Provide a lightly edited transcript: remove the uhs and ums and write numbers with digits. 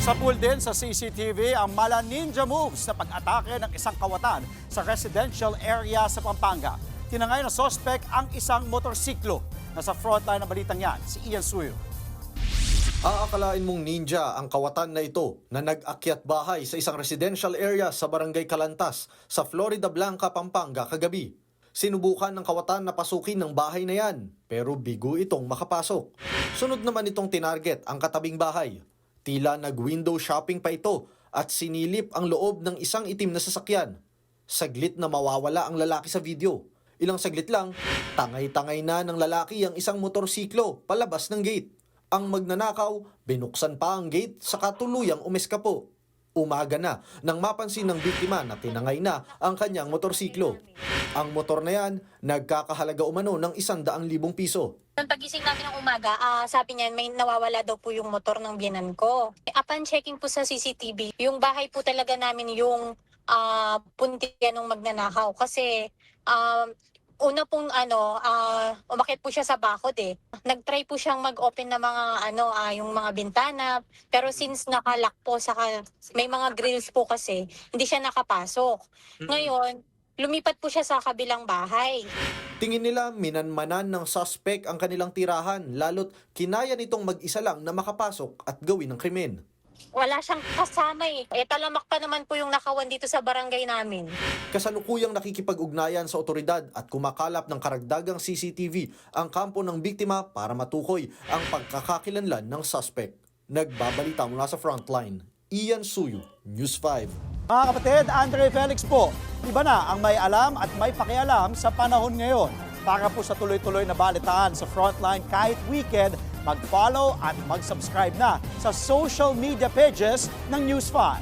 Sa pool din sa CCTV ang mala ninja moves sa pag-atake ng isang kawatan sa residential area sa Pampanga. Tinangay na sospek ang isang motorsiklo. Nasa frontline ng balitang yan, si Ian Suyo. Aakalain mong ninja ang kawatan na ito na nag-akyat bahay sa isang residential area sa Barangay Calantas sa Florida Blanca, Pampanga kagabi. Sinubukan ng kawatan na pasukin ng bahay na yan, pero bigo itong makapasok. Sunod naman itong tinarget ang katabing bahay. Tila nag-window shopping pa ito at sinilip ang loob ng isang itim na sasakyan. Saglit na mawawala ang lalaki sa video. Ilang saglit lang, tangay-tangay na ng lalaki ang isang motorsiklo palabas ng gate. Ang magnanakaw, binuksan pa ang gate saka tuluyang umeskapo. Umaga na nang mapansin ng biktima na tinangay na ang kanyang motorsiklo. Ang motor na yan, nagkakahalaga umano ng 100,000 piso. Nung pagising namin ng umaga, sabi niya may nawawala daw po yung motor ng biyenan ko. Upon checking po sa CCTV, yung bahay po talaga namin yung puntian ng magnanakaw. Kasi una pong umakyat po siya sa bakod eh. Nag-try po siyang mag-open ng mga yung mga bintana, pero since nakalock po may mga grills po kasi, hindi siya nakapasok. Ngayon, lumipat po siya sa kabilang bahay. Tingin nila minanmanan ng suspect ang kanilang tirahan, lalo't kinaya nitong mag-isa lang na makapasok at gawin ng krimen. Wala siyang kasama eh. Talamak pa naman po yung nakawan dito sa barangay namin. Kasalukuyang nakikipag-ugnayan sa otoridad at kumakalap ng karagdagang CCTV ang kampo ng biktima para matukoy ang pagkakakilanlan ng suspect. Nagbabalita mula sa frontline, Ian Suyo, News 5. Mga kapatid, Andre Felix po. Iba na ang may alam at may pakialam sa panahon ngayon. Para po sa tuloy-tuloy na balitaan sa Frontline kahit weekend, mag-follow at mag-subscribe na sa social media pages ng News 5.